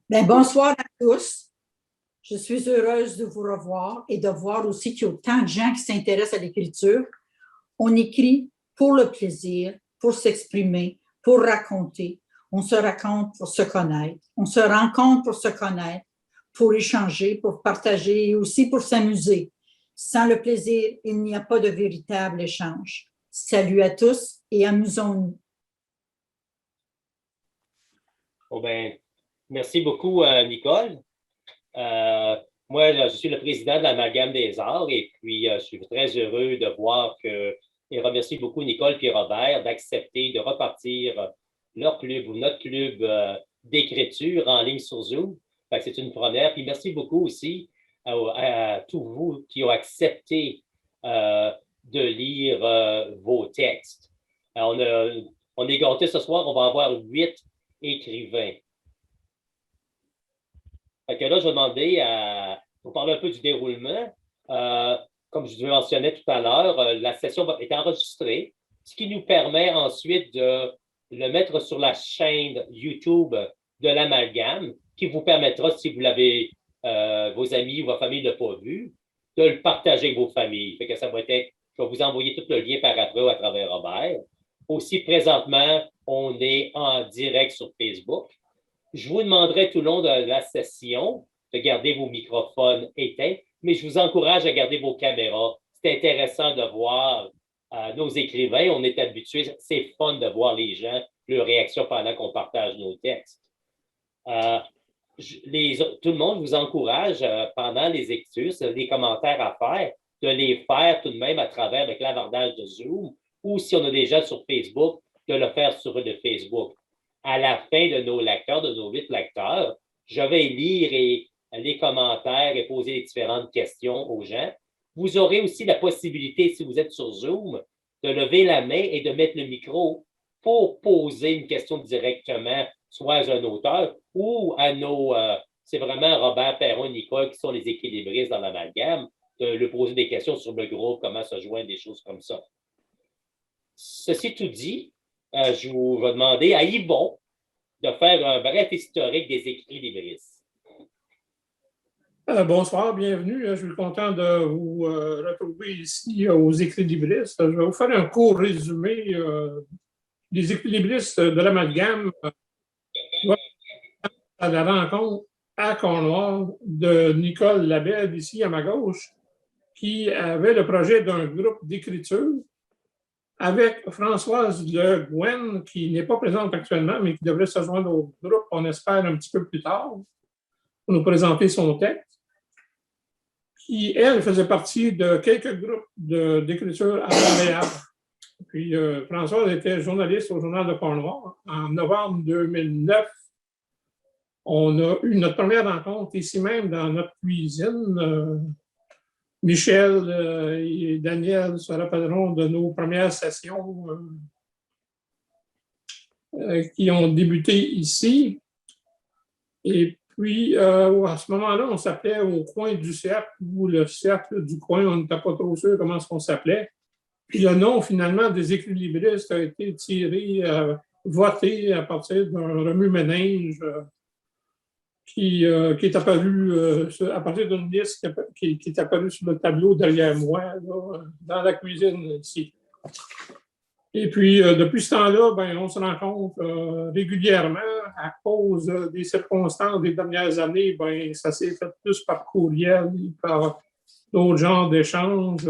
Bien, bonsoir à tous. Je suis heureuse de vous revoir et de voir aussi qu'il y a autant de gens qui s'intéressent à l'écriture. On écrit pour le plaisir, pour s'exprimer, pour raconter. On se raconte pour se connaître. On se rencontre pour se connaître, pour échanger, pour partager et aussi pour s'amuser. Sans le plaisir, il n'y a pas de véritable échange. Salut à tous et amusons-nous. Oh ben, merci beaucoup, Nicole. Moi, je suis le président de l'Amalgame des Arts et puis je suis très heureux de voir que, et remercie beaucoup Nicole et Robert d'accepter de repartir leur club ou notre club d'écriture en ligne sur Zoom. Fait que c'est une première. Puis merci beaucoup aussi à tous vous qui ont accepté de lire vos textes. On est gâtés ce soir, on va avoir 8 écrivains. Fait que là, je vais demander à vous parler un peu du déroulement. Comme je vous mentionnais tout à l'heure, la session est enregistrée, ce qui nous permet ensuite de le mettre sur la chaîne YouTube de l'Amalgame, qui vous permettra, si vous l'avez, vos amis ou votre famille ne l'ont pas vu, de le partager avec vos familles. Fait que ça va être, je vais vous envoyer tout le lien par après ou à travers Robert. Aussi, présentement, on est en direct sur Facebook. Je vous demanderai tout le long de la session de garder vos microphones éteints, mais je vous encourage à garder vos caméras. C'est intéressant de voir nos écrivains. On est habitués, c'est fun de voir les gens, leurs réactions pendant qu'on partage nos textes. Tout le monde vous encourage pendant les écritures, des commentaires à faire, de les faire tout de même à travers le clavardage de Zoom ou si on a des gens sur Facebook, de le faire sur le Facebook. À la fin de nos lecteurs, de nos 8 lecteurs, je vais lire les commentaires et poser les différentes questions aux gens. Vous aurez aussi la possibilité, si vous êtes sur Zoom, de lever la main et de mettre le micro pour poser une question directement, soit à un auteur ou à c'est vraiment Robert Perron et Nicole qui sont les équilibristes dans l'amalgame, de lui poser des questions sur le groupe, comment se joindre, des choses comme ça. Ceci tout dit, je vous vais demander à Yvon de faire un bref historique des équilibristes. Bonsoir, bienvenue. Je suis content de vous retrouver ici aux équilibristes. Je vais vous faire un court résumé des équilibristes de l'amalgame à la rencontre à Cornwall de Nicole Labelle, ici à ma gauche, qui avait le projet d'un groupe d'écriture avec Françoise Le Guen, qui n'est pas présente actuellement, mais qui devrait se joindre au groupe, on espère, un petit peu plus tard, pour nous présenter son texte. Qui, elle, faisait partie de quelques groupes d'écriture à Montréal. Puis Françoise était journaliste au Journal de Cornwall. En novembre 2009, on a eu notre première rencontre ici même dans notre cuisine. Michel et Daniel se rappelleront de nos premières sessions qui ont débuté ici. Et puis, à ce moment-là, on s'appelait au coin du cercle ou le cercle du coin. On n'était pas trop sûr comment on s'appelait. Puis le nom, finalement, des équilibristes a été tiré, voté à partir d'un remue-ménage qui est apparu à partir d'une liste qui est apparue sur le tableau derrière moi, là, dans la cuisine ici. Et puis, depuis ce temps-là, ben, on se rencontre régulièrement à cause des circonstances des dernières années. Ben, ça s'est fait plus par courriel, par d'autres genres d'échanges.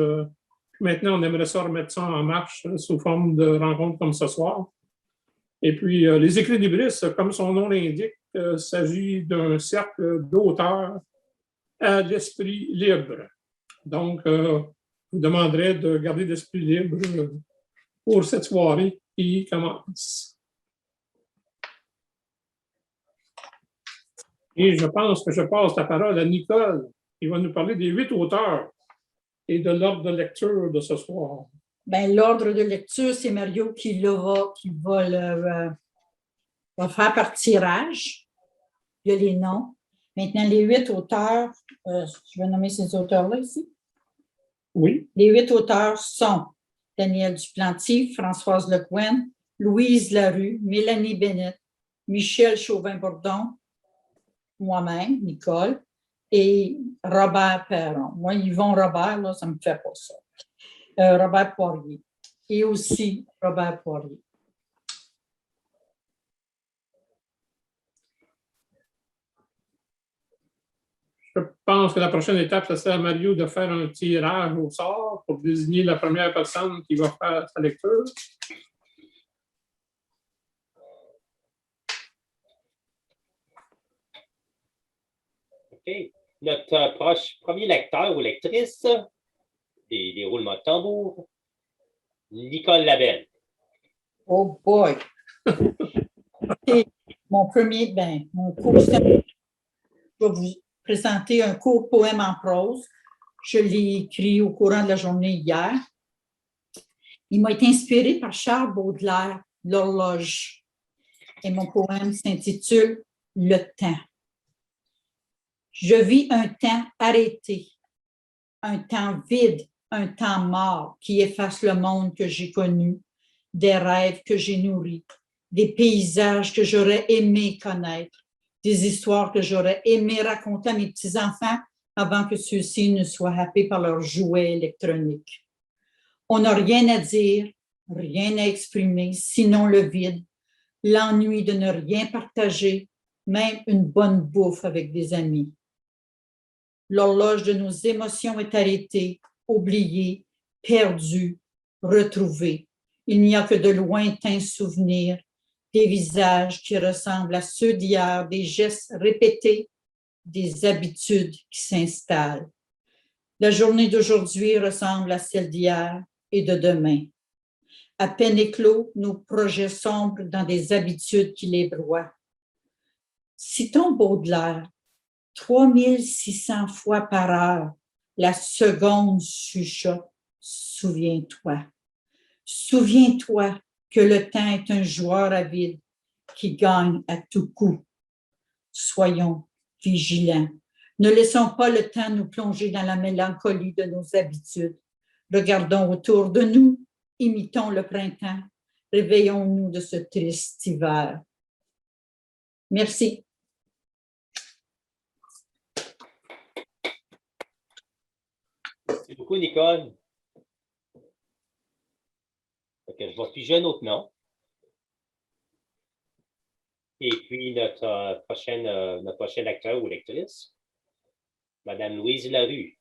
Maintenant, on aimerait ça remettre ça en marche sous forme de rencontres comme ce soir. Et puis, les équilibristes, comme son nom l'indique, il s'agit d'un cercle d'auteurs à l'esprit libre. Donc, je vous demanderai de garder l'esprit libre pour cette soirée qui commence. Et je pense que je passe la parole à Nicole, qui va nous parler des 8 auteurs et de l'ordre de lecture de ce soir. Bien, l'ordre de lecture, c'est Mario qui va faire par tirage. Il y a les noms. Maintenant, les 8 auteurs, je vais nommer ces auteurs-là ici. Oui. Les 8 auteurs sont Daniel Duplantier, Françoise Le Guen, Louise Larue, Mélanie Bennett, Michel Chauvin-Bourdon, moi-même, Nicole, et Robert Perron. Moi, Yvon Robert, là, ça ne me fait pas ça. Robert Poirier. Et aussi Robert Poirier. Je pense que la prochaine étape, ce serait à Mario de faire un tirage au sort pour désigner la première personne qui va faire sa lecture. OK. Notre premier lecteur ou lectrice, des roulements de tambour, Nicole Labelle. Oh boy! Et mon premier, mon cours, je vais vous présenter un court poème en prose. Je l'ai écrit au courant de la journée hier. Il m'a été inspiré par Charles Baudelaire, L'horloge. Et mon poème s'intitule Le temps. Je vis un temps arrêté, un temps vide, un temps mort qui efface le monde que j'ai connu, des rêves que j'ai nourris, des paysages que j'aurais aimé connaître, des histoires que j'aurais aimé raconter à mes petits-enfants avant que ceux-ci ne soient happés par leurs jouets électroniques. On n'a rien à dire, rien à exprimer, sinon le vide, l'ennui de ne rien partager, même une bonne bouffe avec des amis. L'horloge de nos émotions est arrêtée, oubliée, perdue, retrouvée. Il n'y a que de lointains souvenirs, des visages qui ressemblent à ceux d'hier, des gestes répétés, des habitudes qui s'installent. La journée d'aujourd'hui ressemble à celle d'hier et de demain. À peine éclos, nos projets sombrent dans des habitudes qui les broient. Citons Baudelaire, 3600 fois par heure, la seconde chuchote, souviens-toi. Souviens-toi que le temps est un joueur avide qui gagne à tout coup. Soyons vigilants. Ne laissons pas le temps nous plonger dans la mélancolie de nos habitudes. Regardons autour de nous, imitons le printemps, réveillons-nous de ce triste hiver. Merci. Merci beaucoup, Nicole. Okay, je vais piger un autre nom. Et puis, notre prochaine acteur ou lectrice, Madame Louise Larue.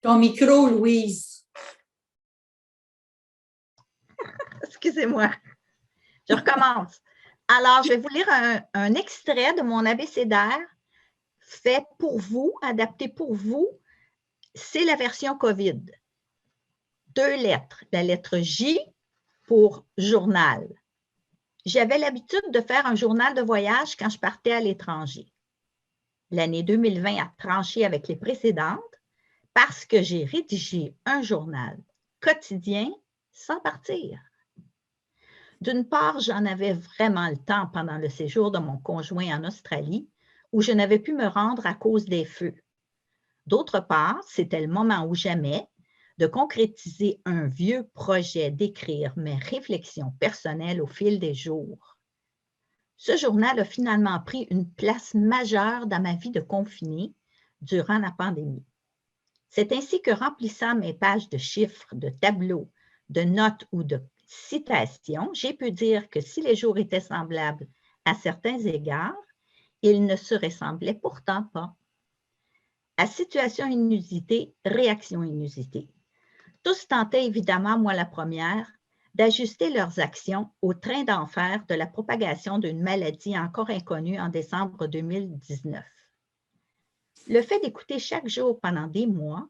Ton micro, Louise. Excusez-moi. Je recommence. Alors, je vais vous lire un extrait de mon abécédaire fait pour vous, adapté pour vous. C'est la version COVID. 2 lettres. La lettre J pour journal. J'avais l'habitude de faire un journal de voyage quand je partais à l'étranger. L'année 2020 a tranché avec les précédentes parce que j'ai rédigé un journal quotidien sans partir. D'une part, j'en avais vraiment le temps pendant le séjour de mon conjoint en Australie, où je n'avais pu me rendre à cause des feux. D'autre part, c'était le moment ou jamais de concrétiser un vieux projet d'écrire mes réflexions personnelles au fil des jours. Ce journal a finalement pris une place majeure dans ma vie de confinée durant la pandémie. C'est ainsi que, remplissant mes pages de chiffres, de tableaux, de notes ou de citations, j'ai pu dire que si les jours étaient semblables à certains égards, ils ne se ressemblaient pourtant pas. À situation inusitée, réaction inusitée. Tous tentaient évidemment, moi la première, d'ajuster leurs actions au train d'enfer de la propagation d'une maladie encore inconnue en décembre 2019. Le fait d'écouter chaque jour pendant des mois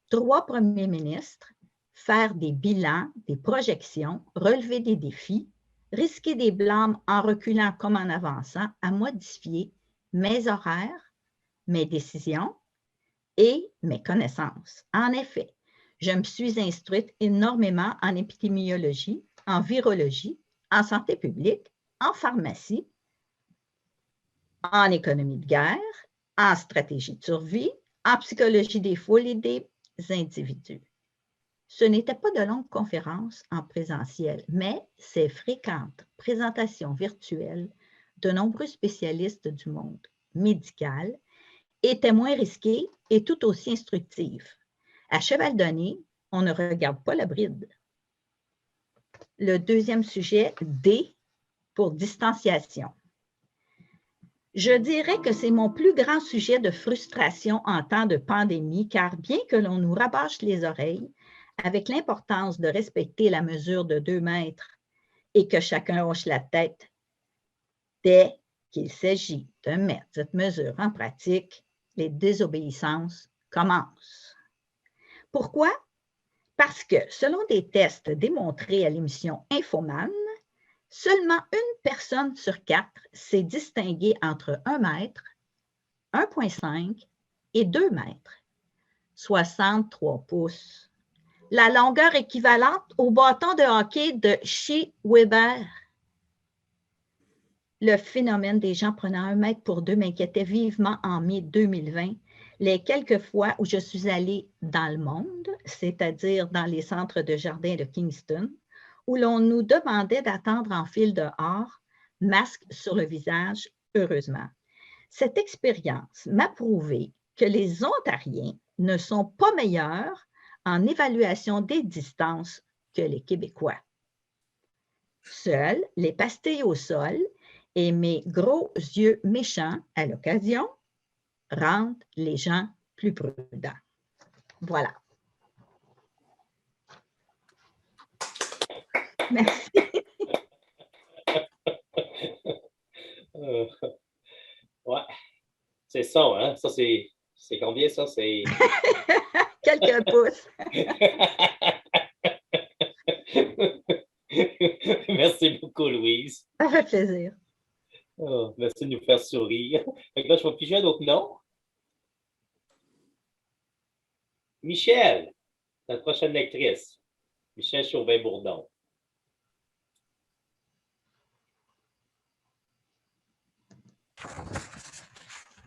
3 premiers ministres faire des bilans, des projections, relever des défis, risquer des blâmes en reculant comme en avançant, à modifier mes horaires, mes décisions et mes connaissances. En effet, je me suis instruite énormément en épidémiologie, en virologie, en santé publique, en pharmacie, en économie de guerre, en stratégie de survie, en psychologie des foules et des individus. Ce n'était pas de longues conférences en présentiel, mais ces fréquentes présentations virtuelles de nombreux spécialistes du monde médical étaient moins risquées et tout aussi instructives. À cheval donné, on ne regarde pas la bride. Le deuxième sujet, D, pour distanciation. Je dirais que c'est mon plus grand sujet de frustration en temps de pandémie, car bien que l'on nous rabâche les oreilles avec l'importance de respecter la mesure de 2 mètres et que chacun hoche la tête, dès qu'il s'agit de mettre cette mesure en pratique, les désobéissances commencent. Pourquoi? Parce que, selon des tests démontrés à l'émission Infoman, seulement une personne sur 4 s'est distinguée entre 1 mètre, 1,5 et 2 mètres, 63 pouces. La longueur équivalente au bâton de hockey de chez Weber. Le phénomène des gens prenant 1 mètre pour 2 m'inquiétait vivement en mai 2020, les quelques fois où je suis allée dans le monde, c'est-à-dire dans les centres de jardin de Kingston, où l'on nous demandait d'attendre en file dehors, masque sur le visage, heureusement. Cette expérience m'a prouvé que les Ontariens ne sont pas meilleurs en évaluation des distances que les Québécois. Seuls les pastilles au sol et mes gros yeux méchants à l'occasion rendent les gens plus prudents. Voilà. Merci. Ouais, c'est ça, hein? Ça, c'est combien, ça? C'est... Quelques pouces. Merci beaucoup, Louise. Ça fait plaisir. Oh, merci de nous faire sourire. Fait que là, je vais piger un autre nom. Michel, notre prochaine lectrice. Michel Chauvin-Bourdon.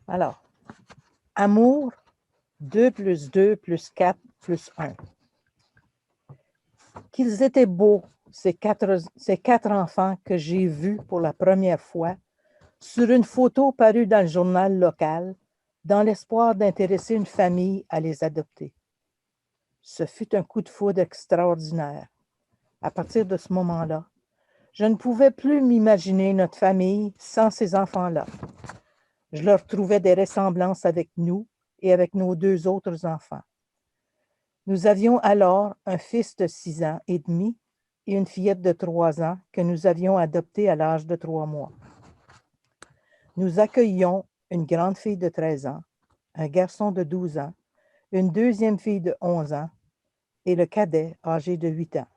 Alors, amour, 2 plus 2 plus 4 plus 1. Qu'ils étaient beaux, ces quatre enfants que j'ai vus pour la première fois sur une photo parue dans le journal local, dans l'espoir d'intéresser une famille à les adopter. Ce fut un coup de foudre extraordinaire. À partir de ce moment-là, je ne pouvais plus m'imaginer notre famille sans ces enfants-là. Je leur trouvais des ressemblances avec nous et avec nos 2 autres enfants. Nous avions alors un fils de 6 ans et demi et une fillette de 3 ans que nous avions adoptée à l'âge de 3 mois. Nous accueillions une grande fille de 13 ans, un garçon de 12 ans, une deuxième fille de 11 ans et le cadet âgé de 8 ans.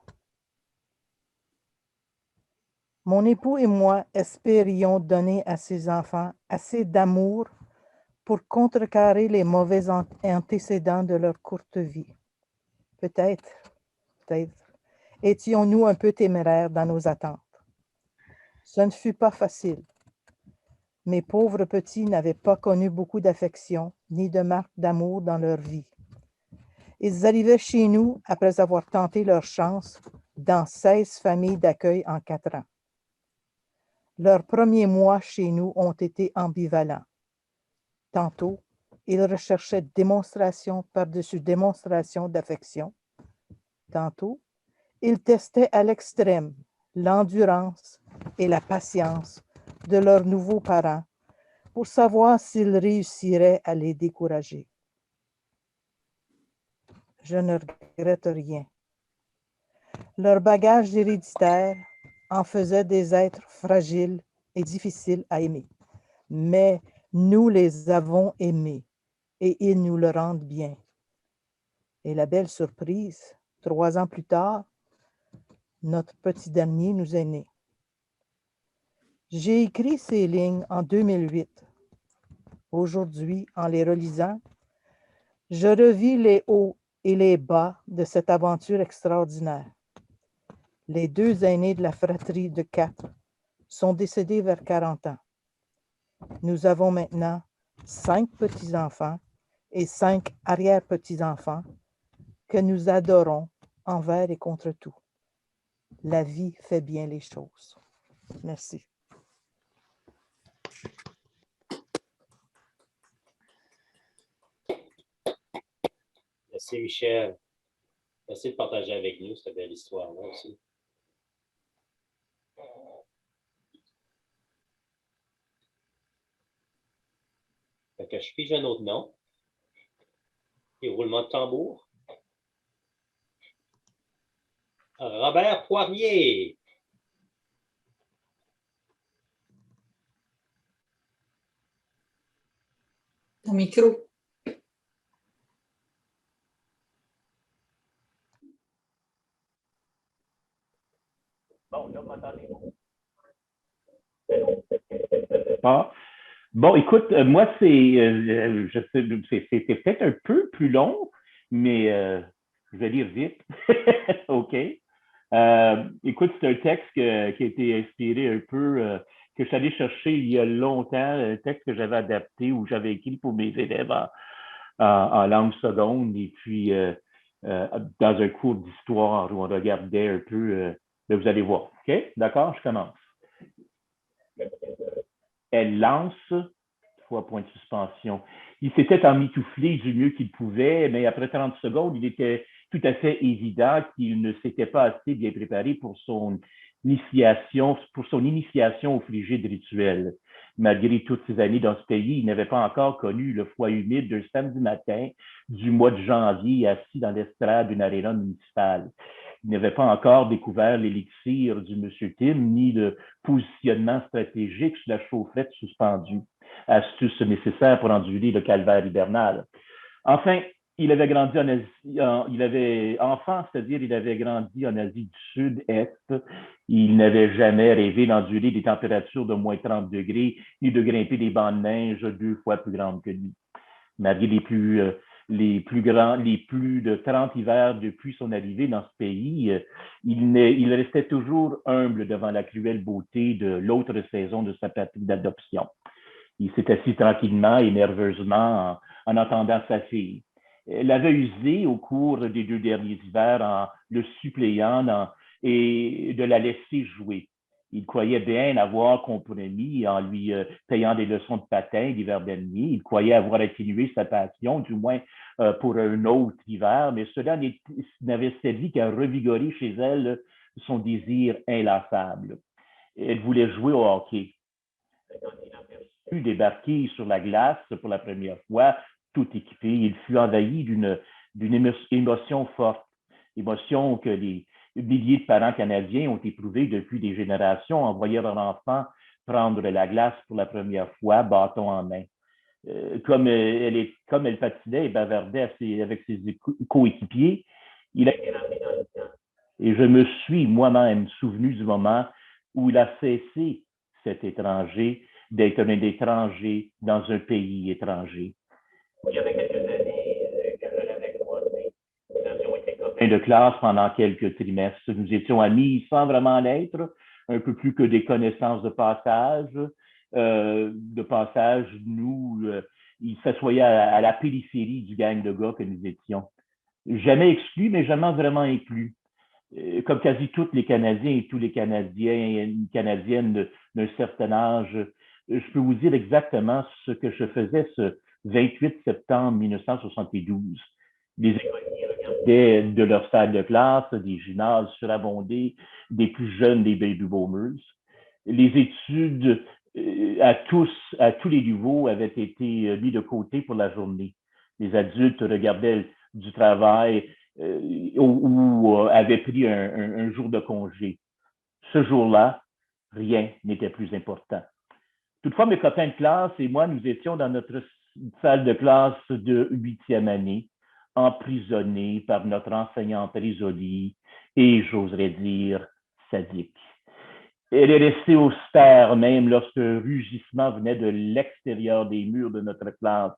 Mon époux et moi espérions donner à ces enfants assez d'amour pour contrecarrer les mauvais antécédents de leur courte vie. Peut-être, étions-nous un peu téméraires dans nos attentes. Ce ne fut pas facile. Mes pauvres petits n'avaient pas connu beaucoup d'affection ni de marque d'amour dans leur vie. Ils arrivaient chez nous après avoir tenté leur chance dans 16 familles d'accueil en 4 ans. Leurs premiers mois chez nous ont été ambivalents. Tantôt, ils recherchaient démonstration par-dessus démonstration d'affection. Tantôt, ils testaient à l'extrême l'endurance et la patience de leurs nouveaux parents pour savoir s'ils réussiraient à les décourager. Je ne regrette rien. Leur bagage héréditaire en faisait des êtres fragiles et difficiles à aimer. Mais nous les avons aimés et ils nous le rendent bien. Et la belle surprise, 3 ans plus tard, notre petit dernier nous est né. J'ai écrit ces lignes en 2008. Aujourd'hui, en les relisant, je revis les hauts et les bas de cette aventure extraordinaire. Les 2 aînés de la fratrie de 4 sont décédés vers 40 ans. Nous avons maintenant 5 petits-enfants et 5 arrière-petits-enfants que nous adorons envers et contre tout. La vie fait bien les choses. Merci. Merci, Michel. Merci de partager avec nous cette belle histoire-là aussi. Fait que je fige un autre nom. Et roulement de tambour. Robert Poirier. Ton micro. Bon, là, m'entendez-vous? Ah. Bon, écoute, moi, c'était peut-être un peu plus long, mais je vais lire vite. OK. Écoute, c'est un texte qui a été inspiré un peu, que je suis allé chercher il y a longtemps, un texte que j'avais adapté ou j'avais écrit pour mes élèves en langue seconde, et puis dans un cours d'histoire où on regardait un peu, vous allez voir. OK? D'accord? Je commence. Elle lance, 3 points de suspension. Il s'était emmitouflé du mieux qu'il pouvait, mais après 30 secondes, il était tout à fait évident qu'il ne s'était pas assez bien préparé pour son initiation au frigide rituel. Malgré toutes ces années dans ce pays, il n'avait pas encore connu le froid humide d'un samedi matin du mois de janvier assis dans l'estrade d'une aréna municipale. Il n'avait pas encore découvert l'élixir du Monsieur Tim, ni le positionnement stratégique sur la chaufferette suspendue, astuce nécessaire pour endurer le calvaire hivernal. Enfin, il avait grandi en Asie, c'est-à-dire il avait grandi en Asie du Sud-Est. Il n'avait jamais rêvé d'endurer des températures de moins 30 degrés, ni de grimper des bancs de neige 2 fois plus grandes que lui. Malgré les plus de 30 hivers depuis son arrivée dans ce pays, il restait toujours humble devant la cruelle beauté de l'autre saison de sa patrie d'adoption. Il s'est assis tranquillement et nerveusement en entendant sa fille. Elle avait usé au cours des 2 derniers hivers en le suppléant et de la laisser jouer. Il croyait bien avoir compromis en lui payant des leçons de patin l'hiver dernier. Il croyait avoir atténué sa passion, du moins pour un autre hiver, mais cela n'avait servi qu'à revigorer chez elle son désir inlassable. Elle voulait jouer au hockey. Quand il aperçut débarquer sur la glace pour la première fois, tout équipé, il fut envahi d'une émotion forte, émotion que les milliers de parents canadiens ont éprouvée depuis des générations en voyant leur enfant prendre la glace pour la première fois, bâton en main. Comme elle patinait et bavardait avec ses coéquipiers, il a été ramené dans le temps. Et je me suis moi-même souvenu du moment où il a cessé, cet étranger, d'être un étranger dans un pays étranger. Il y avait quelques années que je l'avais croisé. Nous avions été copains de classe pendant quelques trimestres. Nous étions amis sans vraiment l'être, un peu plus que des connaissances de passage. Il s'assoyait à la périphérie du gang de gars que nous étions. Jamais exclu, mais jamais vraiment inclus. Comme quasi tous les Canadiens et tous les Canadiennes d'un certain âge, je peux vous dire exactement ce que je faisais ce 28 septembre 1972. Les écoliers regardaient de leur salle de classe, des gymnases surabondés, des plus jeunes des baby boomers. Les études à tous les niveaux avaient été mis de côté pour la journée. Les adultes regardaient du travail ou avaient pris un jour de congé. Ce jour-là, rien n'était plus important. Toutefois, mes copains de classe et moi, nous étions dans notre salle de classe de 8e année, emprisonnés par notre enseignante résolue et, j'oserais dire, sadique. Elle est restée austère même lorsque un rugissement venait de l'extérieur des murs de notre classe.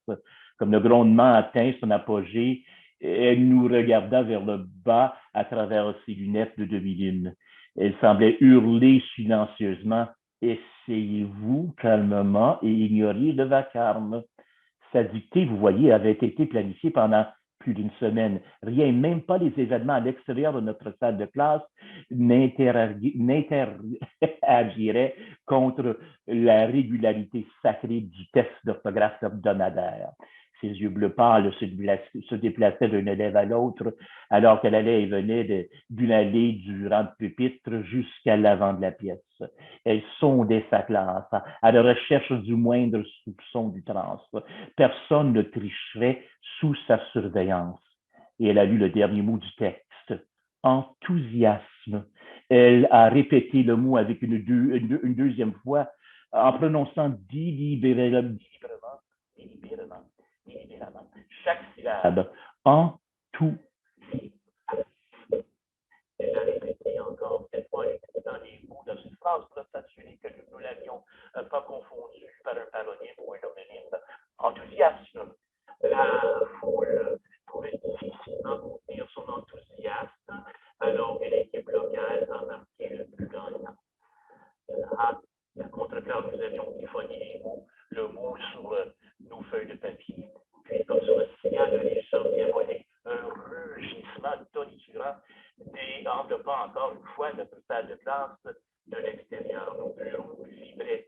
Comme le grondement atteint son apogée, elle nous regarda vers le bas à travers ses lunettes de demi-lune. Elle semblait hurler silencieusement « Essayez-vous calmement et ignorez le vacarme. » Sa dictée, vous voyez, avait été planifiée pendant plus d'une semaine. Rien, même pas les événements à l'extérieur de notre salle de classe n'interagirait contre la régularité sacrée du test d'orthographe hebdomadaire. Ses yeux bleus pâles se déplaçaient d'un élève à l'autre, alors que l'allée venait d'une allée du rang de pupitre jusqu'à l'avant de la pièce. Elle sondait sa classe à la recherche du moindre soupçon d'outrance. Personne ne tricherait sous sa surveillance. Et elle a lu le dernier mot du texte. Enthousiasme. Elle a répété le mot avec une deuxième fois, en prononçant délibérément chaque syllabe. Enthousiasme. Elle a répété encore cette fois dans les mots de cette phrase pour s'assurer que nous ne l'avions pas confondu par un paronyme ou un homonyme. Enthousiasme. La foule pouvait difficilement contenir son enthousiasme alors que l'équipe locale en marquait le plus gagnant. À contre-cœur, nous avions griffonné le mot sur nos feuilles de papier. Puis, comme sur le signal de l'échelle diabolique, un rugissement tonitruant enveloppant encore une fois notre salle de classe de l'extérieur. Nos bureaux vibraient.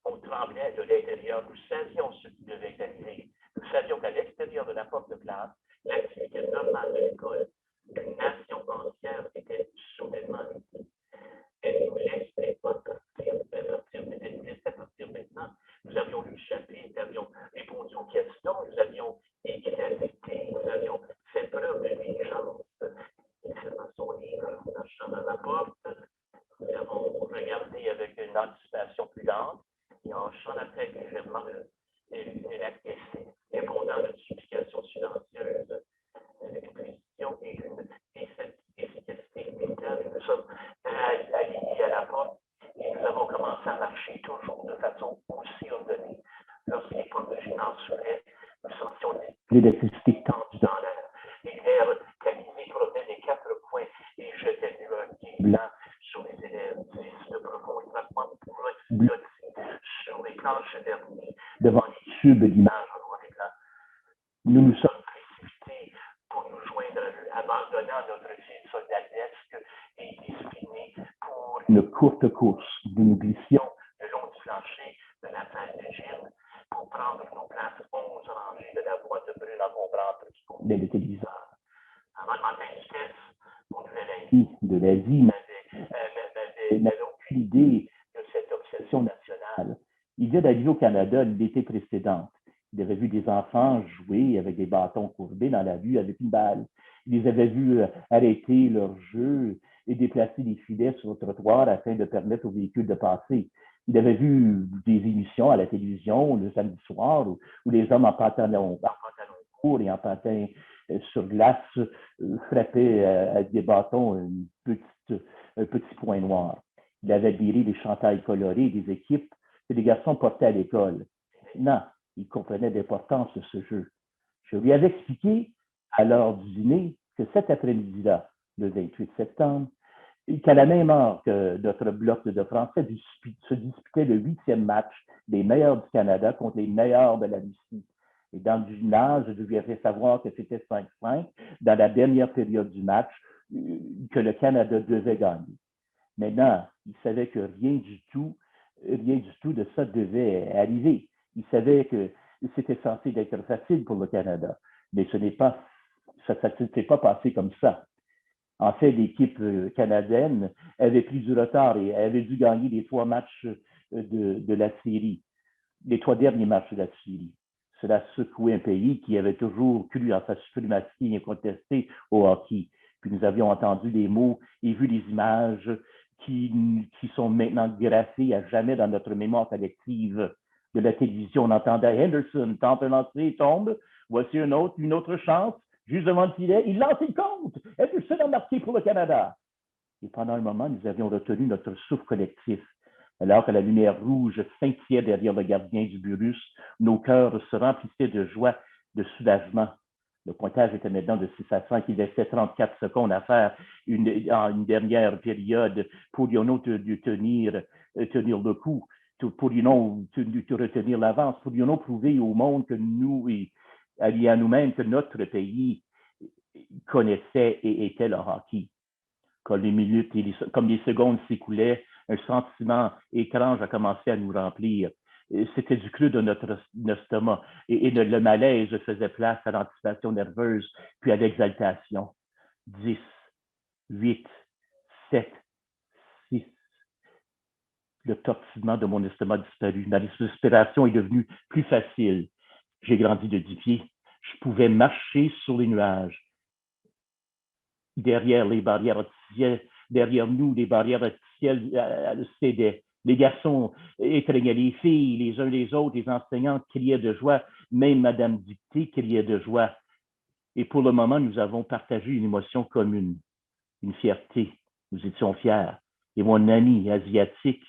On tremblait de l'intérieur. Nous savions ce qui devait arriver. Nous savions qu'à l'extérieur de la porte de classe, l'activité normale de l'école, une nation entière était soudainement libre. Elle nous laissait pas partir, elle nous laissait partir maintenant. Nous avions lu le chapitre, nous avions répondu aux questions, nous avions écrit la dictée, nous avions fait preuve de diligence. Et fermant son livre en marchant à la porte, nous avons regardé avec une anticipation plus lente et en hochant la tête légèrement, elle acquiesçait, répondant à une supplication silencieuse avec une précision et une efficacité militaire. Nous sommes alignés à la porte et nous avons commencé à marcher toujours de façon aussi ordonnée. Lorsque les portes de gymnase s'ouvraient, nous sentions l'électricité tendue dans l'air. Les nerfs tamisés provenaient des quatre coins et jetaient des requins blancs sur les élèves. De profonds éclatements blottis sur les planches vernies devant les tubes d'images en noir et blanc. Nous nous sommes précipités pour nous joindre à eux, abandonnant notre vie soldadesque et disciplinée pour une courte course. Nous nous glissions le long du plancher de la salle de gym pour prendre nos places 11 rangées de la boîte de brune encombrante qui contenait le téléviseur. Avant le matin du test, mon nouvel ami de l'Asie n'avait aucune idée de cette obsession nationale. Il vient d'arriver au Canada l'été précédent. Il avait vu des enfants jouer avec des bâtons courbés dans la rue avec une balle. Il les avait vus arrêter leur jeu et déplacer des filets sur le trottoir afin de permettre aux véhicules de passer. Il avait vu des émissions à la télévision le samedi soir où les hommes en pantalon court et en patin sur glace frappaient avec des bâtons un petit point noir. Il avait admiré les chandails colorés des équipes que les garçons portaient à l'école. Maintenant, il comprenait l'importance de ce jeu. Je lui avais expliqué à l'heure du dîner que cet après-midi-là, le 28 septembre, qu'à la même heure que notre bloc de Français se disputait le 8e match des meilleurs du Canada contre les meilleurs de la Russie. Et dans le gymnase, je lui ai fait savoir que c'était 5-5 dans la dernière période du match que le Canada devait gagner. Maintenant, il savait que rien du tout de ça devait arriver. Il savait que c'était censé être facile pour le Canada, mais ça ne s'est pas passé comme ça. En fait, l'équipe canadienne avait pris du retard et avait dû gagner les 3 matchs de la série, les 3 derniers matchs de la série. Cela secouait un pays qui avait toujours cru en sa suprématie incontestée au hockey. Puis nous avions entendu des mots et vu des images qui sont maintenant graffées à jamais dans notre mémoire collective. De la télévision, on entendait Henderson tente un lancer, tombe, voici une autre chance, juste devant le filet, il lance le compte. Henderson a marqué pour le Canada. Et pendant un moment, nous avions retenu notre souffle collectif. Alors que la lumière rouge scintillait derrière le gardien du but russe, nos cœurs se remplissaient de joie, de soulagement. Le pointage était maintenant de 6-5. Il restait 34 secondes à faire en une dernière période. Pourrions-nous tenir le coup? Pourrions-nous retenir l'avance? Pourrions-nous prouver au monde que nous et à nous-mêmes que notre pays connaissait et était le hockey. Comme les minutes et comme les secondes s'écoulaient, un sentiment étrange a commencé à nous remplir. C'était du creux de notre estomac et le malaise faisait place à l'anticipation nerveuse, puis à l'exaltation. 10, 8, 7, 6. Le tortillement de mon estomac disparu. Ma respiration est devenue plus facile. J'ai grandi de 10 pieds. Je pouvais marcher sur les nuages. Derrière les barrières artificielles, derrière nous, les barrières artificielles cédaient. Les garçons étreignaient les filles, les uns les autres, les enseignantes criaient de joie, même Madame Dicté criait de joie. Et pour le moment, nous avons partagé une émotion commune, une fierté. Nous étions fiers. Et mon ami asiatique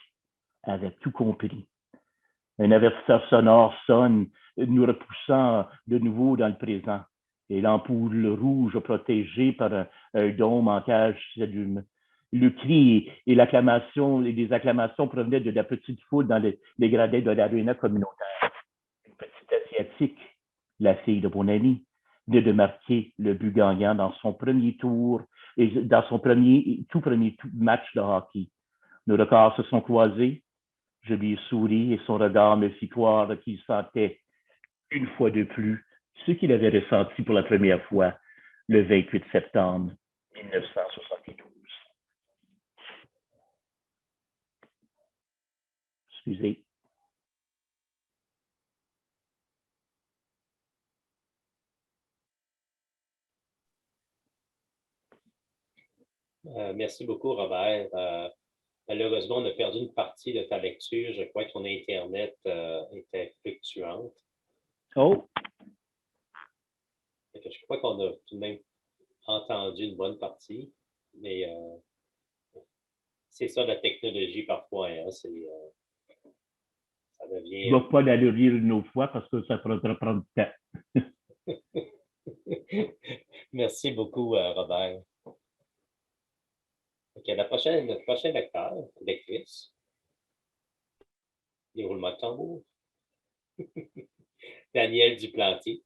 avait tout compris. Un avertisseur sonore sonne, nous repoussant de nouveau dans le présent. Et l'ampoule rouge protégée par un dôme en cage s'allume. Le cri et l'acclamation, et des acclamations provenaient de la petite foule dans les gradins de l'aréna communautaire. Une petite asiatique, la fille de mon ami, venait de marquer le but gagnant dans son premier tour et dans son tout premier match de hockey. Nos regards se sont croisés. Je lui ai souri et son regard me fit croire qu'il sentait une fois de plus ce qu'il avait ressenti pour la première fois le 28 septembre 1972. Excusez. Merci beaucoup, Robert. Malheureusement, on a perdu une partie de ta lecture. Je crois que ton Internet était fluctuante. Oh! Je crois qu'on a tout de même entendu une bonne partie, mais c'est ça la technologie parfois. Hein, ça devient... Je ne vais pas la lire une autre fois parce que ça faudra prendre du temps. Merci beaucoup, Robert. OK, notre prochain lecteur, lectrice. Déroulement de tambour. Daniel Duplantier.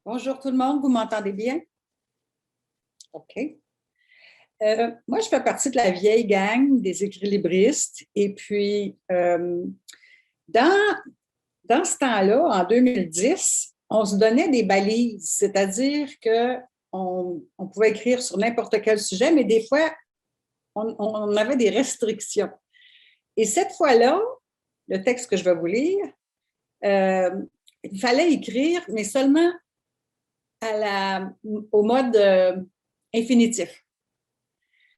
Bonjour tout le monde, vous m'entendez bien? OK. Moi, je fais partie de la vieille gang des équilibristes. Et puis, dans ce temps-là, en 2010, on se donnait des balises, c'est-à-dire qu'on pouvait écrire sur n'importe quel sujet, mais des fois, on avait des restrictions. Et cette fois-là, le texte que je vais vous lire, il fallait écrire, mais seulement au mode infinitif.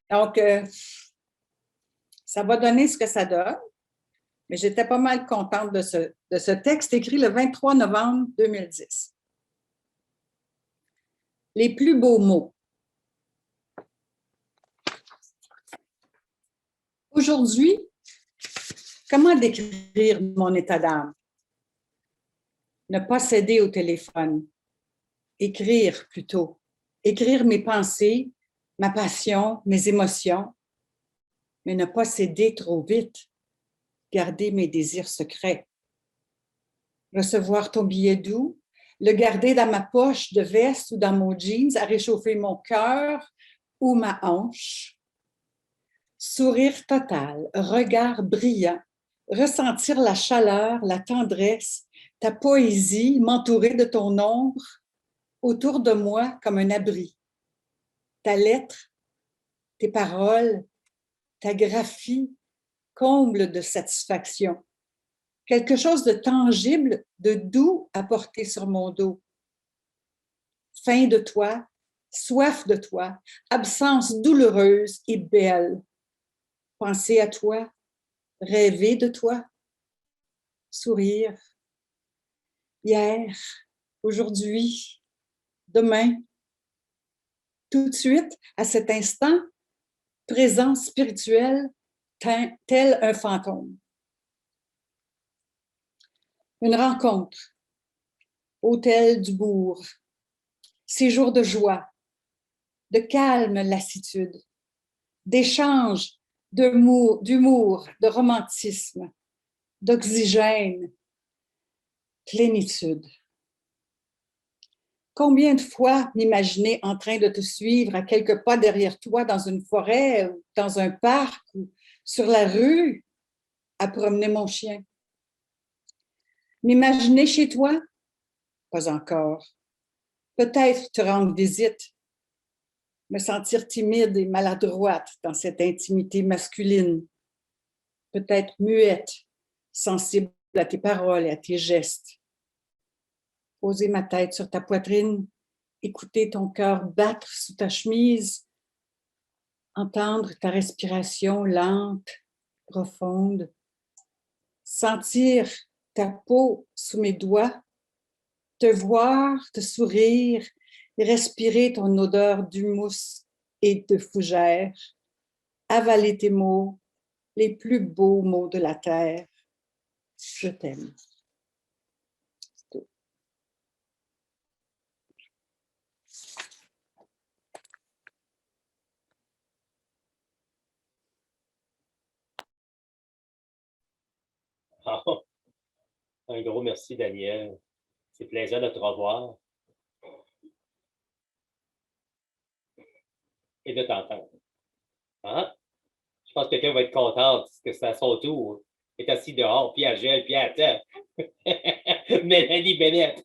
Donc, ça va donner ce que ça donne, mais j'étais pas mal contente de ce texte écrit le 23 novembre 2010. Les plus beaux mots. Aujourd'hui, comment décrire mon état d'âme? Ne pas céder au téléphone. Écrire plutôt. Écrire mes pensées, ma passion, mes émotions, mais ne pas céder trop vite. Garder mes désirs secrets. Recevoir ton billet doux, le garder dans ma poche de veste ou dans mon jeans à réchauffer mon cœur ou ma hanche. Sourire total, regard brillant, ressentir la chaleur, la tendresse, ta poésie, m'entourer de ton ombre, autour de moi comme un abri. Ta lettre, tes paroles, ta graphie, comble de satisfaction. Quelque chose de tangible, de doux à porter sur mon dos. Faim de toi, soif de toi, absence douloureuse et belle. Penser à toi, rêver de toi, sourire. Hier, aujourd'hui, demain, tout de suite, à cet instant, présence spirituelle, tel un fantôme. Une rencontre, hôtel du bourg, séjour de joie, de calme lassitude, d'échange, d'humour, de romantisme, d'oxygène, plénitude. Combien de fois m'imaginer en train de te suivre à quelques pas derrière toi dans une forêt ou dans un parc ou sur la rue à promener mon chien? M'imaginer chez toi? Pas encore. Peut-être te rendre visite, me sentir timide et maladroite dans cette intimité masculine. Peut-être muette, sensible à tes paroles et à tes gestes. Poser ma tête sur ta poitrine, écouter ton cœur battre sous ta chemise, entendre ta respiration lente, profonde, sentir ta peau sous mes doigts, te voir, te sourire, et respirer ton odeur d'humus et de fougère, avaler tes mots, les plus beaux mots de la terre. Je t'aime. Ah, un gros merci, Daniel. C'est plaisant de te revoir et de t'entendre. Hein? Je pense que quelqu'un va être content parce que c'est à son tour. Elle est assis dehors, puis elle gèle, puis elle attend. Mélanie Bennett.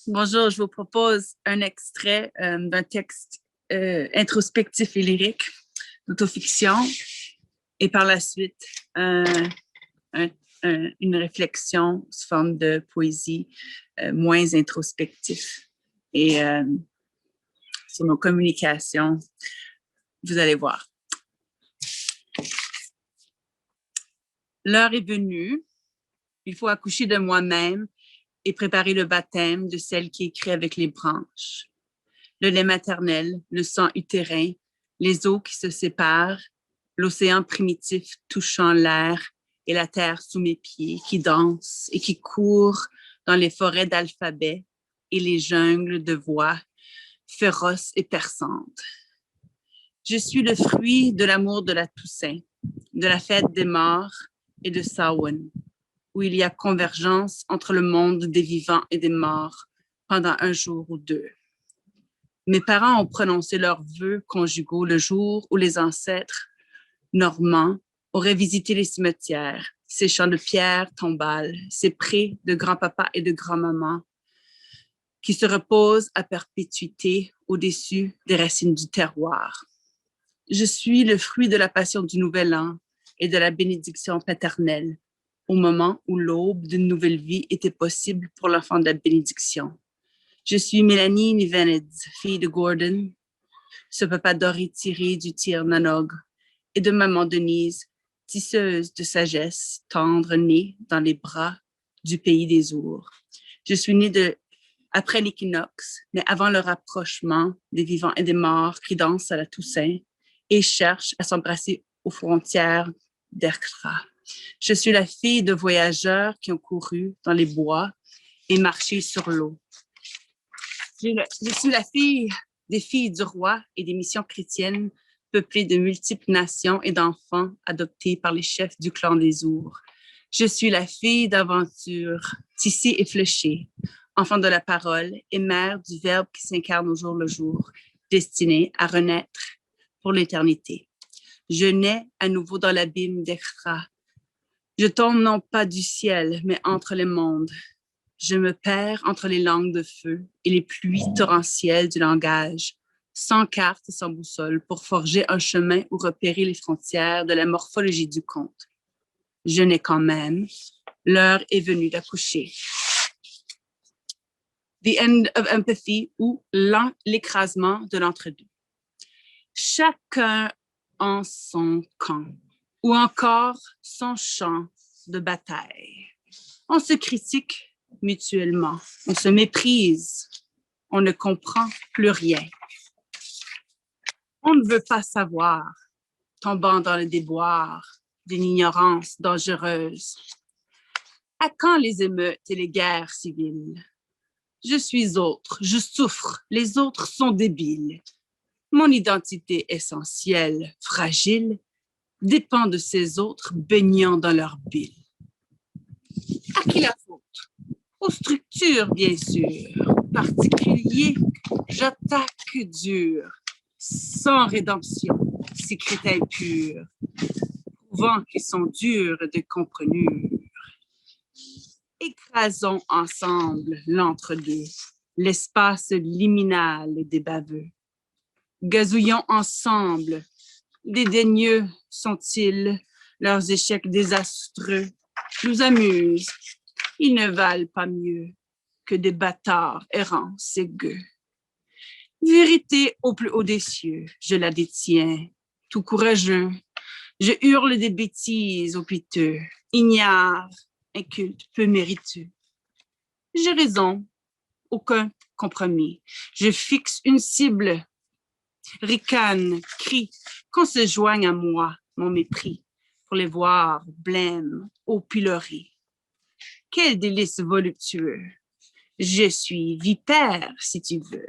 Bonjour, je vous propose un extrait d'un texte introspectif et lyrique d'autofiction et par la suite une réflexion sous forme de poésie moins introspectif. Et sur nos communications, vous allez voir. L'heure est venue, il faut accoucher de moi-même et préparer le baptême de celle qui écrit avec les branches. Le lait maternel, le sang utérin, les eaux qui se séparent, l'océan primitif touchant l'air et la terre sous mes pieds qui danse et qui court dans les forêts d'alphabet et les jungles de voix féroces et perçantes. Je suis le fruit de l'amour de la Toussaint, de la fête des morts et de Samhain, où il y a convergence entre le monde des vivants et des morts pendant un jour ou deux. Mes parents ont prononcé leurs vœux conjugaux le jour où les ancêtres normands auraient visité les cimetières, ces champs de pierre tombales, ces prés de grand-papa et de grand-maman qui se reposent à perpétuité au-dessus des racines du terroir. Je suis le fruit de la passion du nouvel an et de la bénédiction paternelle, au moment où l'aube d'une nouvelle vie était possible pour l'enfant de la bénédiction. Je suis Mélanie Nivenez, fille de Gordon, ce papa doré tiré du tir Nanog, et de maman Denise, tisseuse de sagesse, tendre née dans les bras du pays des ours. Je suis née après l'équinoxe, mais avant le rapprochement des vivants et des morts qui dansent à la Toussaint et cherchent à s'embrasser aux frontières d'Erkra. Je suis la fille de voyageurs qui ont couru dans les bois et marché sur l'eau. Je suis la fille des filles du roi et des missions chrétiennes peuplées de multiples nations et d'enfants adoptés par les chefs du clan des Ours. Je suis la fille d'aventure, tissée et fléchée, enfant de la parole et mère du Verbe qui s'incarne au jour le jour, destinée à renaître pour l'éternité. Je nais à nouveau dans l'abîme d'Erkra. Je tombe non pas du ciel, mais entre les mondes. Je me perds entre les langues de feu et les pluies torrentielles du langage, sans carte et sans boussole, pour forger un chemin ou repérer les frontières de la morphologie du conte. Je n'ai quand même, l'heure est venue d'accoucher. The End of Empathy ou l'écrasement de l'entre-deux. Chacun en son camp, ou encore son champ de bataille. On se critique mutuellement, on se méprise, on ne comprend plus rien. On ne veut pas savoir, tombant dans le déboire d'une ignorance dangereuse. À quand les émeutes et les guerres civiles? Je suis autre, je souffre, les autres sont débiles. Mon identité essentielle, fragile, dépend de ces autres baignant dans leur bile. À qui la faute? Aux structures, bien sûr. Particulier, j'attaque dur, sans rédemption, ces critères purs, prouvant qu'ils sont durs de comprenure. Écrasons ensemble l'entre-deux, l'espace liminal des baveux. Gazouillons ensemble, dédaigneux sont-ils, leurs échecs désastreux nous amusent. Ils ne valent pas mieux que des bâtards errants et gueux. Vérité au plus haut des cieux, je la détiens, tout courageux. Je hurle des bêtises aux piteux, ignare, inculte, peu mériteux. J'ai raison, aucun compromis. Je fixe une cible, ricane, crie, qu'on se joigne à moi, mon mépris, pour les voir blêmes au pilori. Quel délice voluptueux! Je suis vipère, si tu veux.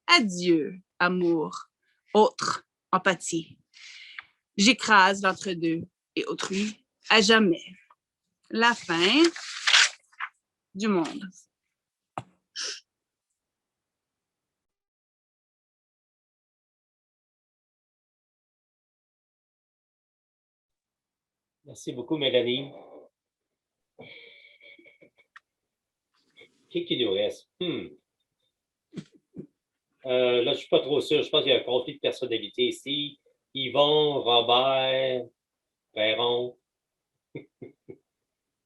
Adieu, amour, autre empathie. J'écrase l'entre-deux et autrui à jamais. La fin du monde. Merci beaucoup, Mélanie. Qui nous reste? Là, je ne suis pas trop sûr. Je pense qu'il y a un conflit de personnalité ici. Yvon, Robert, Perron.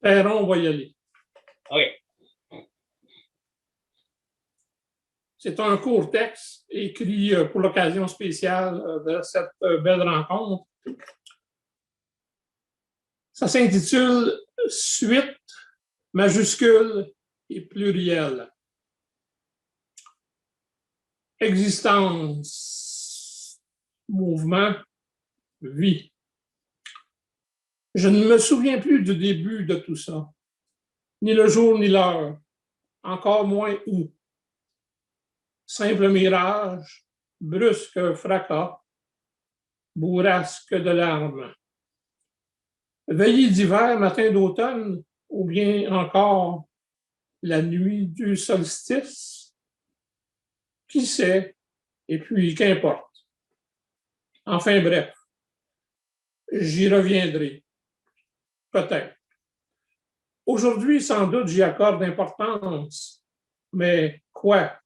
Perron, on va y aller. OK. C'est un court texte écrit pour l'occasion spéciale de cette belle rencontre. Ça s'intitule « Suite, majuscule et pluriel ». Existence, mouvement, vie. Je ne me souviens plus du début de tout ça, ni le jour ni l'heure, encore moins où. Simple mirage, brusque fracas, bourrasque de larmes. Veillée d'hiver, matin d'automne, ou bien encore la nuit du solstice? Qui sait? Et puis, qu'importe. Enfin bref, j'y reviendrai. Peut-être. Aujourd'hui, sans doute, j'y accorde d'importance. Mais quoi?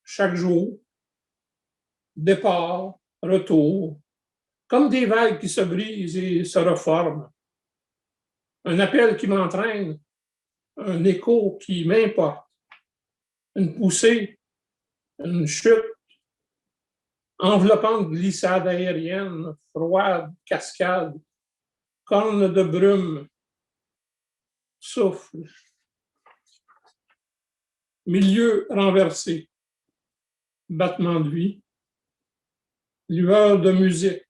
Chaque jour, départ, retour, comme des vagues qui se brisent et se reforment. Un appel qui m'entraîne, un écho qui m'importe, une poussée, une chute, enveloppante glissade aérienne, froide, cascade, corne de brume, souffle, milieu renversé, battement de vie, lueur de musique,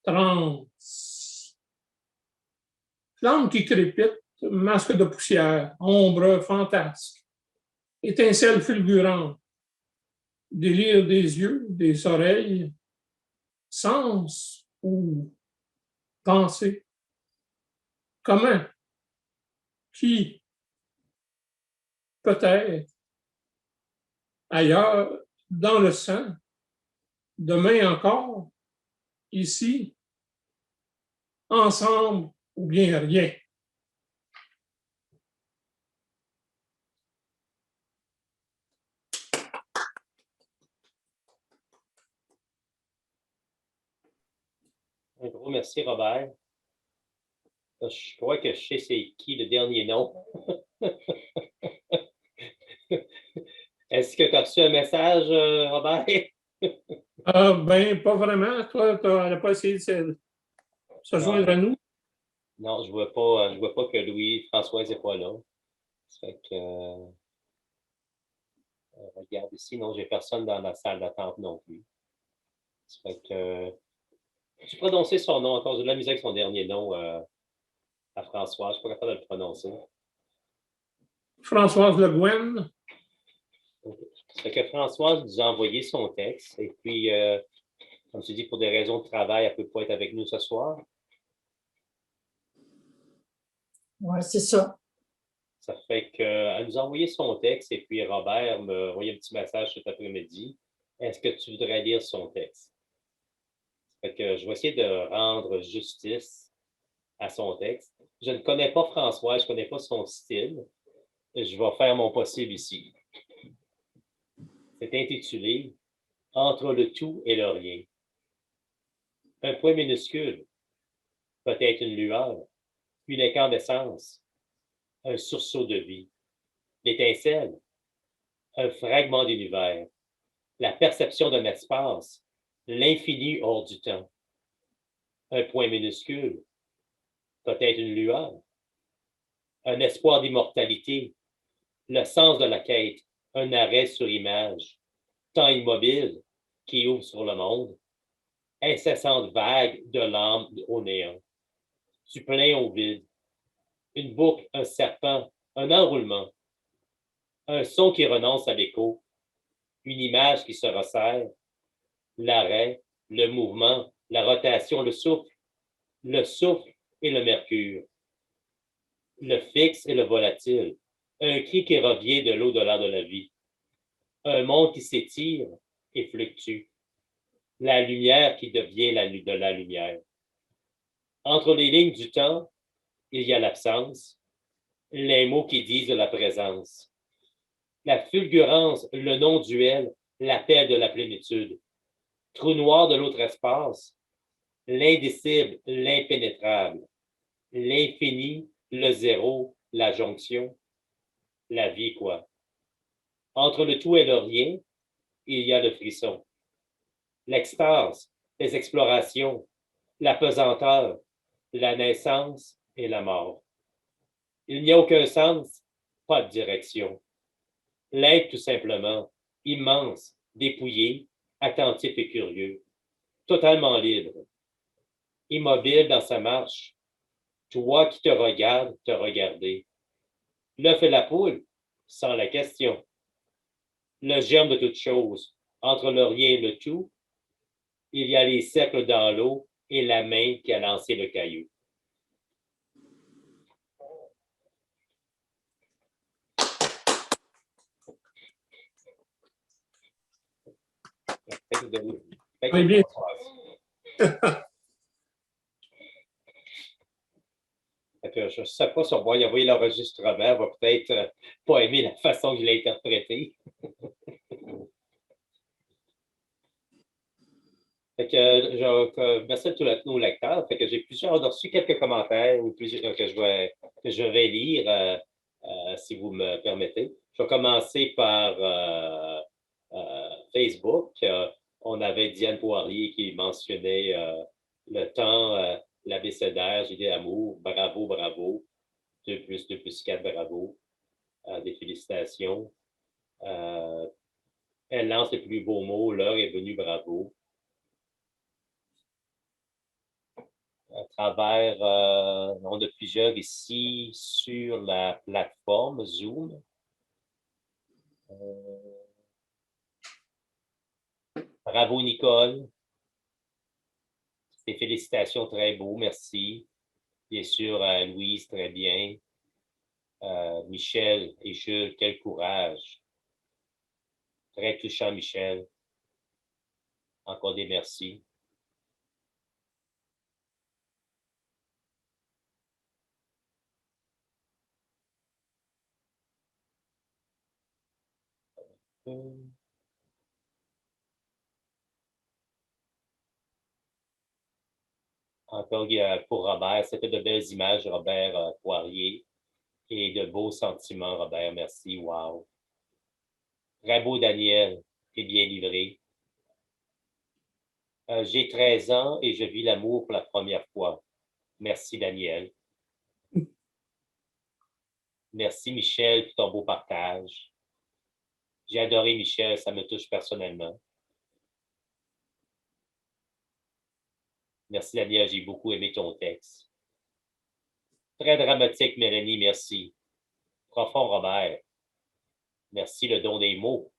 transe, flamme qui crépite, masque de poussière, ombre fantasque, étincelle fulgurante, délire des yeux, des oreilles, sens ou pensée. Comment? Qui? Peut-être. Ailleurs, dans le sang. Demain encore. Ici. Ensemble ou bien rien. Un gros merci, Robert. Je crois que je sais c'est qui le dernier nom. Est-ce que tu as reçu un message, Robert? Ben, pas vraiment. Toi, tu n'as pas essayé de se joindre à nous? Non, je ne vois pas que Louis-François n'est pas là. Ça fait que, regarde ici, non, j'ai personne dans la salle d'attente non plus. Ça fait que, tu prononçais son nom encore, j'ai de la misère avec son dernier nom à François, je ne suis pas capable de le prononcer. Françoise Le Guen. Ça fait que Françoise nous a envoyé son texte et puis Comme tu dis, pour des raisons de travail, elle ne peut pas être avec nous ce soir. Oui, c'est ça. Ça fait qu'elle nous a envoyé son texte et puis Robert m'a envoyé un petit message cet après-midi. Est-ce que tu voudrais lire son texte? Ça fait que je vais essayer de rendre justice à son texte. Je ne connais pas François, je ne connais pas son style. Je vais faire mon possible ici. C'est intitulé « Entre le tout et le rien ». Un point minuscule, peut-être une lueur, une incandescence, un sursaut de vie, l'étincelle, un fragment d'univers, la perception d'un espace, l'infini hors du temps. Un point minuscule, peut-être une lueur, un espoir d'immortalité, le sens de la quête, un arrêt sur image, temps immobile qui ouvre sur le monde, incessante vague de l'âme au néant, du plein au vide, une boucle, un serpent, un enroulement, un son qui renonce à l'écho, une image qui se resserre, l'arrêt, le mouvement, la rotation, le souffle et le mercure, le fixe et le volatile, un cri qui revient de l'au-delà de la vie, un monde qui s'étire et fluctue, la lumière qui devient de la lumière. Entre les lignes du temps, il y a l'absence, les mots qui disent la présence, la fulgurance, le non-duel, l'appel de la plénitude, trou noir de l'autre espace, l'indicible, l'impénétrable, l'infini, le zéro, la jonction, la vie, quoi. Entre le tout et le rien, il y a le frisson, l'extase, les explorations, la pesanteur, la naissance et la mort. Il n'y a aucun sens, pas de direction. L'être tout simplement, immense, dépouillé, attentif et curieux, totalement libre, immobile dans sa marche. Toi qui te regardes, te regarder. L'œuf et la poule, sans la question. Le germe de toute chose, entre le rien et le tout, il y a les cercles dans l'eau et la main qui a lancé le caillou. Oui, bien. Je ne sais pas si on va y envoyer l'enregistrement, elle va peut-être pas aimer la façon que je l'ai interprété. Merci à tous nos lecteurs. J'ai reçu quelques commentaires ou plusieurs que je vais lire si vous me permettez. Je vais commencer par Facebook. On avait Diane Poirier qui mentionnait le temps, l'abécédaire, j'ai dit amour, bravo, bravo. 2 plus 2 plus 4, bravo. Des félicitations. Elle lance le plus beau mot, l'heure est venue, bravo. À travers, on a plusieurs ici sur la plateforme Zoom. Bravo Nicole. Des félicitations, très beau, merci. Bien sûr, Louise, très bien. Michel et Jules, quel courage. Très touchant, Michel. Encore des merci. Encore pour Robert, c'était de belles images, Robert Poirier, et de beaux sentiments, Robert, merci, wow. Très beau, Daniel, t'es bien livré. J'ai 13 ans et je vis l'amour pour la première fois. Merci, Daniel. Merci, Michel, pour ton beau partage. J'ai adoré, Michel, ça me touche personnellement. Merci, Daniel, j'ai beaucoup aimé ton texte. Très dramatique, Mélanie, merci. Profond, Robert. Merci, le don des mots.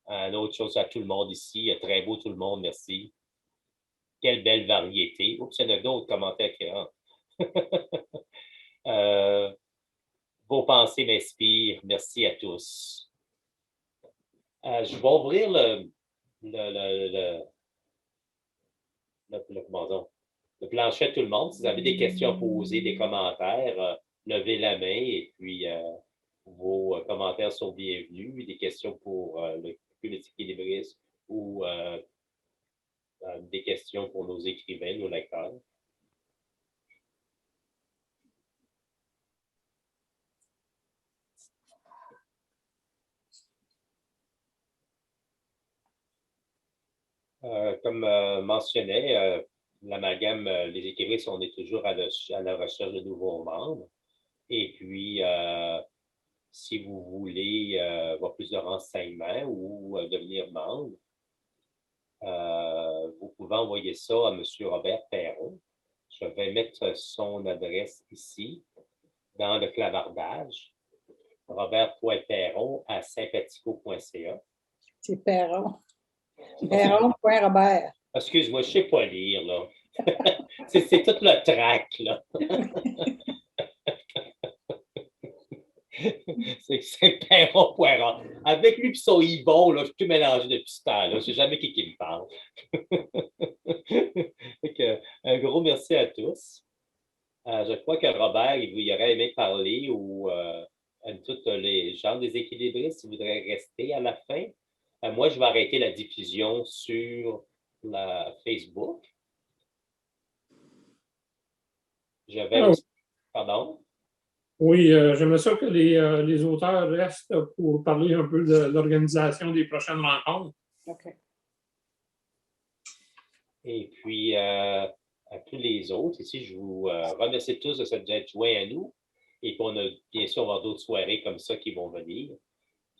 Une autre chose à tout le monde ici. Très beau tout le monde, merci. Quelle belle variété. Oups, il y en a d'autres commentaires qui rentrent. Vos pensées m'inspirent. Merci à tous. Je vais ouvrir le plancher à tout le monde. Si vous avez des questions à poser, des commentaires, levez la main et puis vos commentaires sont bienvenus. Des questions pour le politique équilibriste ou des questions pour nos écrivains, nos lecteurs. Comme mentionnait, l'amalgame, les équilibristes, on est toujours à la recherche de nouveaux membres. Et puis, si vous voulez avoir plus de renseignements ou devenir membre, vous pouvez envoyer ça à M. Robert Perron. Je vais mettre son adresse ici, dans le clavardage. Robert.Perron à sympathico.ca. C'est Perron. Perron.Robert. Excuse-moi, je ne sais pas lire, là. c'est tout le trac, là. c'est Perron. Avec lui et son Yvon, là, je suis tout mélangé depuis ce temps-là. Je ne sais jamais qui me parle. Un gros merci à tous. Je crois que Robert, il aurait aimé parler ou à tous les gens des équilibristes, s'ils voudraient rester à la fin. Moi, je vais arrêter la diffusion sur la Facebook. Je vais aussi... Pardon? Oui, j'aimerais ça que les auteurs restent pour parler un peu de l'organisation des prochaines rencontres. OK. Et puis, à tous les autres, ici, je vous remercie tous de s'être joints à nous. Et puis, bien sûr, on va avoir d'autres soirées comme ça qui vont venir.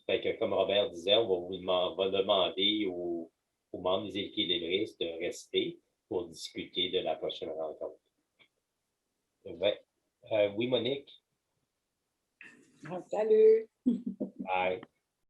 Fait que, comme Robert disait, on va demander aux membres des équilibristes de rester pour discuter de la prochaine rencontre. Ouais. Oui, Monique? Salut! Bye.